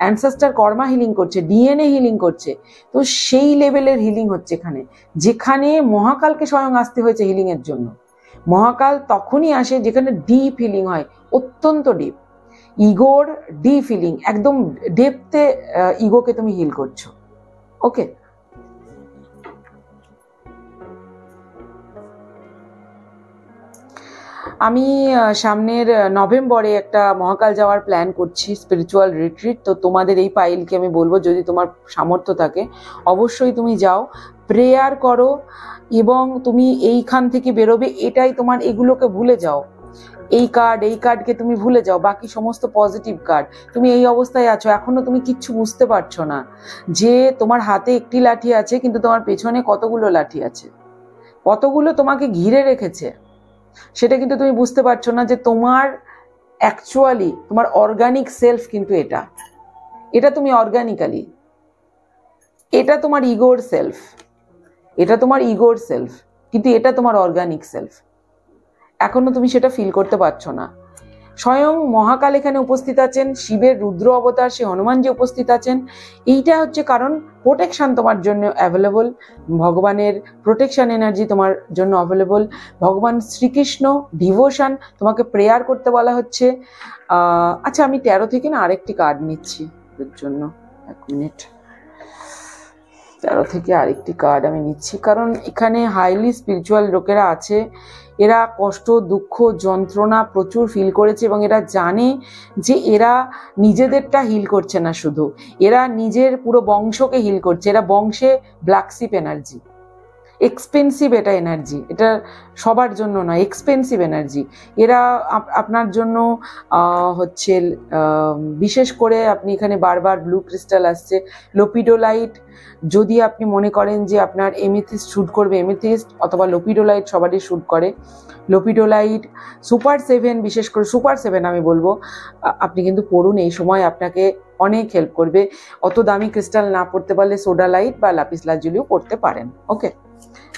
অ্যানসেস্টার কর্মা হিলিং করছে, ডিএনএ হিলিং করছে। তো সেই লেভেলের হিলিং হচ্ছে এখানে, যেখানে মহাকালকে স্বয়ং আসতে হয়েছে হিলিংয়ের জন্য। মহাকাল তখনই আসে যেখানে ডিপ হিলিং হয়, অত্যন্ত ডিপ, ইগোর ডিপ হিলিং, একদম ডেপথে ইগোকে তুমি হিল করছো। ওকে, আমি সামনের নভেম্বরে একটা মহাকাল যাওয়ার প্ল্যান করছি, স্পিরিচুয়াল রিট্রিট। তো তোমাদের এই পাইলকে আমি বলবো, যদি তোমার সামর্থ্য থাকে অবশ্যই তুমি যাও, প্রেয়ার করো, এবং তুমি এইখান থেকে বেরোবে, এটাই তোমার, এগুলোকে ভুলে যাও। এই কার্ডকে তুমি ভুলে যাও, বাকি সমস্ত পজিটিভ কার্ড। তুমি এই অবস্থায় আছো, এখনো তুমি কিচ্ছু বুঝতে পারছো না যে তোমার হাতে একটি লাঠি আছে, কিন্তু তোমার পেছনে কতগুলো লাঠি আছে, কতগুলো তোমাকে ঘিরে রেখেছে, সেটা কিন্তু তুমি বুঝতে পারছো না। যে তোমার অ্যাকচুয়ালি তোমার অর্গানিক সেলফ কিন্তু এটা তুমি অর্গানিক্যালি, এটা তোমার ইগোর সেলফ, এটা তোমার ইগোর সেলফ, কিন্তু এটা তোমার অর্গানিক সেলফ। এখনো তুমি সেটা ফিল করতে পারছো না। স্বয়ং মহাকাল এখানে উপস্থিত আছেন, শিবের রুদ্র অবতার শ্রী হনুমানজি উপস্থিত আছেন। এইটা হচ্ছে কারণ, প্রোটেকশন তোমার জন্য অ্যাভেলেবল, ভগবানের প্রোটেকশন এনার্জি তোমার জন্য অ্যাভেলেবল, ভগবান শ্রীকৃষ্ণ ডিভোশন, তোমাকে প্রেয়ার করতে বলা হচ্ছে। আচ্ছা, আমি 13 থেকে না আরেকটি কার্ড নিচ্ছি এর জন্য, 1 মিনিট। 13 থেকে আরেকটি কার্ড আমি নিচ্ছি, কারণ এখানে হাইলি স্পিরিচুয়াল লোকেরা আছে, এরা কষ্ট, দুঃখ, যন্ত্রণা প্রচুর ফিল করেছে, এবং এরা জানে যে এরা নিজেদেরটা হিল করছে না, শুধু এরা নিজের পুরো বংশকে হিল করছে। এরা বংশে ব্ল্যাকশিপ এনার্জি, এক্সপেন্সিভ এটা এনার্জি, এটা সবার জন্য নয়, এক্সপেন্সিভ এনার্জি। এরা আপনার জন্য হচ্ছে বিশেষ করে, আপনি এখানে বারবার ব্লু ক্রিস্টাল আসছে, লোপিডোলাইট, যদি আপনি মনে করেন যে আপনার এমেথিস্ট শ্যুট করবে, এমেথিস্ট অথবা লোপিডোলাইট সবারই শ্যুট করে। লোপিডোলাইট, সুপার 7, বিশেষ করে সুপার 7 আমি বলবো আপনি কিন্তু পড়ুন, এই সময় আপনাকে অনেক হেল্প করবে। অত দামি ক্রিস্টাল না পড়তে পারলে সোডা লাইট বা লাপিস লাজুলিও পড়তে পারেন। ওকে,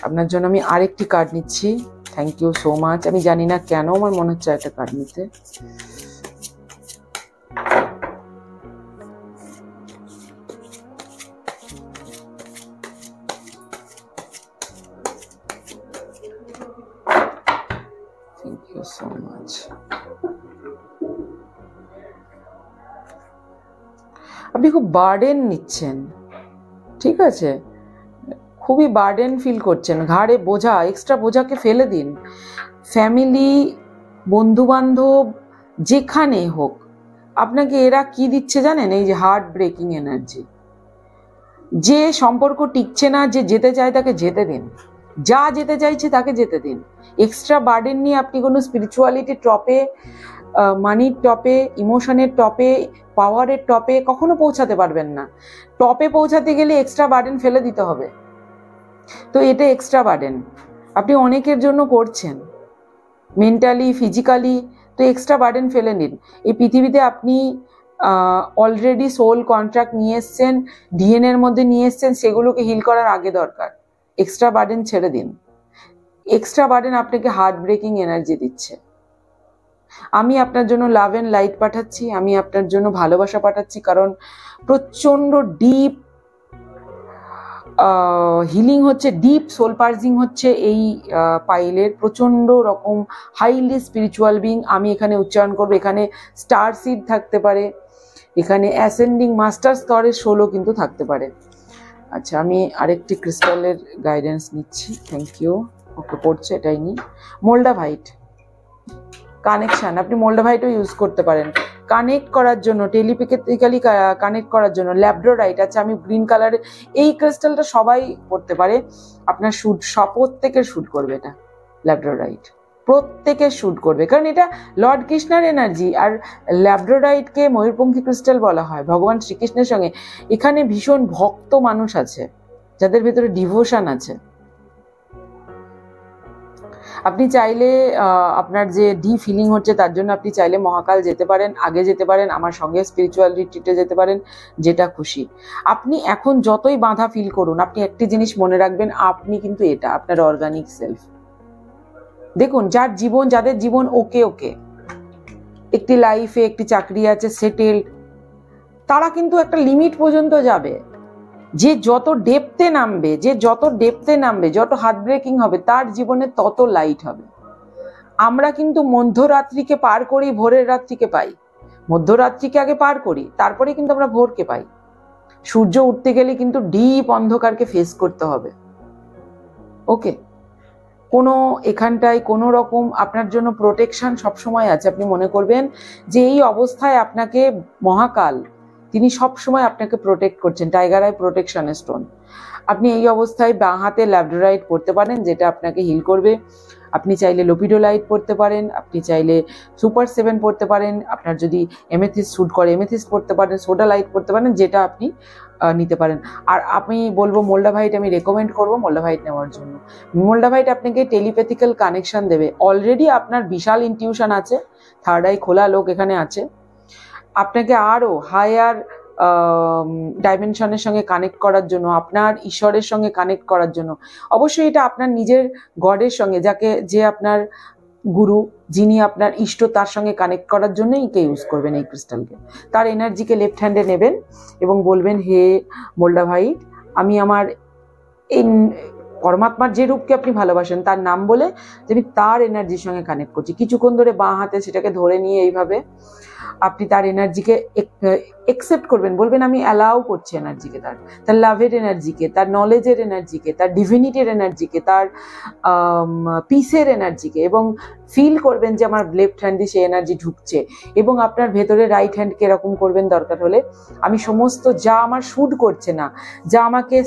আপনার জন্য আমি আরেকটি কার্ড নিচ্ছি। Thank you so much. আমি জানি না কেন আমার মনে হচ্ছে একটা কার্ড নিতে। Thank you so much. আপনি খুব বার্ডেন নিচ্ছেন, ঠিক আছে, খুবই বার্ডেন ফিল করছেন, ঘাড়ে বোঝা, এক্সট্রা বোঝাকে ফেলে দিন। ফ্যামিলি, বন্ধুবান্ধব, যেখানে হোক, আপনাকে এরা কি দিচ্ছে জানেন? এই যে হার্ট ব্রেকিং এনার্জি, যে সম্পর্ক টিকছে না, যে যেতে চায় তাকে যেতে দিন, যা যেতে চাইছে তাকে যেতে দিন। এক্সট্রা বার্ডেন নিয়ে আপনি কোনো স্পিরিচুয়ালিটির টপে, মানির টপে, ইমোশনের টপে, পাওয়ারের টপে কখনো পৌঁছাতে পারবেন না। টপে পৌঁছাতে গেলে এক্সট্রা বার্ডেন ফেলে দিতে হবে। তো এটা এক্সট্রা বার্ডেন আপনি অনেকের জন্য করছেন, মেন্টালি, ফিজিক্যালি। তো এক্সট্রা বার্ডেন ফেলে নিন। এই পৃথিবীতে আপনি অলরেডি সোল কন্ট্রাক্ট নিয়ে এসছেন, ডিএনএর মধ্যে নিয়ে এসছেন, সেগুলোকে হিল করার আগে দরকার। এক্সট্রা বার্ডেন ছেড়ে দিন। এক্সট্রা বার্ডেন আপনাকে হার্ট ব্রেকিং এনার্জি দিচ্ছে। আমি আপনার জন্য লাভ অ্যান্ড লাইট পাঠাচ্ছি, আমি আপনার জন্য ভালোবাসা পাঠাচ্ছি, কারণ প্রচণ্ড ডিপ হিলিং হচ্ছে, ডিপ সোল পার্জিং হচ্ছে এই পাইলের। প্রচণ্ড রকম হাইলি স্পিরিচুয়াল বিং আমি এখানে উচ্চারণ করবো। এখানে স্টার সিড থাকতে পারে, এখানে অ্যাসেন্ডিং মাস্টার স্তরের সোলও কিন্তু থাকতে পারে। আচ্ছা, আমি আরেকটি ক্রিস্টালের গাইডেন্স নিচ্ছি। Thank you. ওকে, পড়ছে, এটাই নিই। মোল্ডাভাইট কানেকশন, আপনি মোল্ডাভাইটও ইউজ করতে পারেন কানেক্ট করার জন্য, টেলিপ্যাথিক্যালি কানেক্ট করার জন্য। ল্যাব্রোডাইট, আচ্ছা আমি গ্রিন কালারের এই ক্রিস্টালটা সবাই পড়তে পারে। আপনার শুট, প্রত্যেকের শুট করবে এটা। ল্যাব্রোডাইট প্রত্যেকের শুট করবে, কারণ এটা লর্ড কৃষ্ণার এনার্জি। আর ল্যাব্রোডাইটকে ময়ূরপঙ্খী ক্রিস্টাল বলা হয় ভগবান শ্রীকৃষ্ণের সঙ্গে। এখানে ভীষণ ভক্ত মানুষ আছে, যাদের ভেতরে ডিভোশন আছে। আপনি চাইলে আপনার যে ডি ফিলিং হচ্ছে তার জন্য আপনি চাইলে মহাকাল যেতে পারেন, আগে যেতে পারেন, আমার সঙ্গে স্পিরিচুয়াল রিট্রিটে যেতে পারেন, যেটা খুশি। আপনি এখন যতই বাধা ফিল করুন, আপনি একটি জিনিস মনে রাখবেন, আপনি কিন্তু এটা আপনার অর্গানিক সেলফ। দেখুন, যাদের জীবন ওকে ওকে, একটি লাইফে একটি চাকরি আছে, সেটেলড, তারা কিন্তু একটা লিমিট পর্যন্ত যাবে। যে যত ডেপথে নামবে, যত হার্ট ব্রেকিং হবে, তার জীবনে তত লাইট হবে। আমরা কিন্তু মধ্যরাত্রিকে পার করি, ভোরের রাত্রিকে পাই। মধ্যরাত্রিকে আগে পার করি, তারপরে কিন্তু আমরা ভোরকে পাই। সূর্য উঠতে গেলে কিন্তু ডিপ অন্ধকারকে ফেস করতে হবে। ওকে, এখানটায় কোনো রকম আপনার জন্য প্রোটেকশন সবসময় আছে। আপনি মনে করবেন যে এই অবস্থায় আপনাকে মহাকাল, তিনি সবসময় আপনাকে প্রোটেক্ট করছেন। টাইগার আই প্রোটেকশনের স্টোন। আপনি এই অবস্থায় বাঁ হাতে ল্যাব্রোডাইট পড়তে পারেন, যেটা আপনাকে হিল করবে। আপনি চাইলে লোপিডোলাইট পড়তে পারেন, আপনি চাইলে সুপার 7 পড়তে পারেন। আপনার যদি এমেথিস্ট স্যুট করে এমেথিস্ট পড়তে পারেন, সোডালাইট পড়তে পারেন, যেটা আপনি নিতে পারেন। আর আমি বলবো মোল্ডাভাইট, আমি রেকমেন্ড করবো মোল্ডাভাইট নেওয়ার জন্য। মোল্ডাভাইট আপনাকে টেলিপ্যাথিক্যাল কানেকশন দেবে। অলরেডি আপনার বিশাল ইনটিউশন আছে, থার্ড আই খোলা লোক এখানে আছে। আপনাকে আরো হায়ার ডাইমেনশনের সঙ্গে কানেক্ট করার জন্য, আপনার ঈশ্বরের সঙ্গে কানেক্ট করার জন্য। অবশ্যই এটা আপনার নিজের গডের সঙ্গে, যে আপনার গুরু, যিনি আপনার ইষ্ট, তার সঙ্গে কানেক্ট করার জন্যই একে ইউজ করবেন এই ক্রিস্টালকে। তার এনার্জিকে লেফট হ্যান্ডে নেবেন এবং বলবেন, হে মোল্ডাভাইট, আমি আমার এই পরমাত্মার যে রূপকে আপনি ভালোবাসেন তার নাম বলে আমি তার এনার্জির সঙ্গে কানেক্ট করছি। কিছুক্ষণ ধরে বাঁ হাতে সেটাকে ধরে নিয়ে এইভাবে আপনি তার এনার্জিকে একসেপ্ট করবেন। বলবেন, আমি অ্যালাউ করছি এনার্জিকে, তার লাভের এনার্জিকে, তার নলেজের এনার্জিকে, তার ডিভিনিটির এনার্জিকে, তার পিসের এনার্জিকে, এবং ফিল করবেন যে আমার লেফট হ্যান্ড দিয়ে সেই এনার্জি ঢুকছে। এবং আপনার ভেতরে রাইট হ্যান্ডকে এরকম করবেন, দরকার হলে আমি সমস্ত যা আমার শুট করছে না, যা আমাকে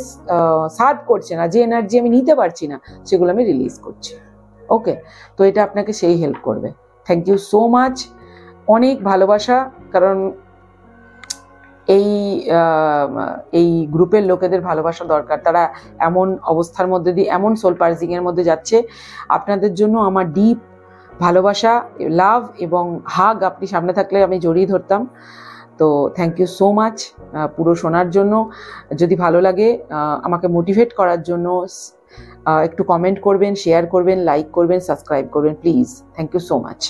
সার্ভ করছে না, যে এনার্জি আমি নিতে পারছি না, সেগুলো আমি রিলিজ করছি। ওকে, তো এটা আপনাকে সেই হেল্প করবে। Thank you so much. অনেক ভালোবাসা, কারণ এই গ্রুপের লোকেদের ভালোবাসা দরকার। তারা এমন অবস্থার মধ্যে দিয়ে, এমন সোল পার্জিং এর মধ্যে যাচ্ছে। আপনাদের জন্য আমার ডিপ ভালোবাসা, লাভ এবং হাগ। আপনি সামনে থাকলে আমি জড়িয়ে ধরতাম। তো থ্যাংক ইউ সো মাচ পুরো শোনার জন্য। যদি ভালো লাগে, আমাকে মোটিভেট করার জন্য একটু কমেন্ট করবেন, শেয়ার করবেন, লাইক করবেন, সাবস্ক্রাইব করবেন please. Thank you so much.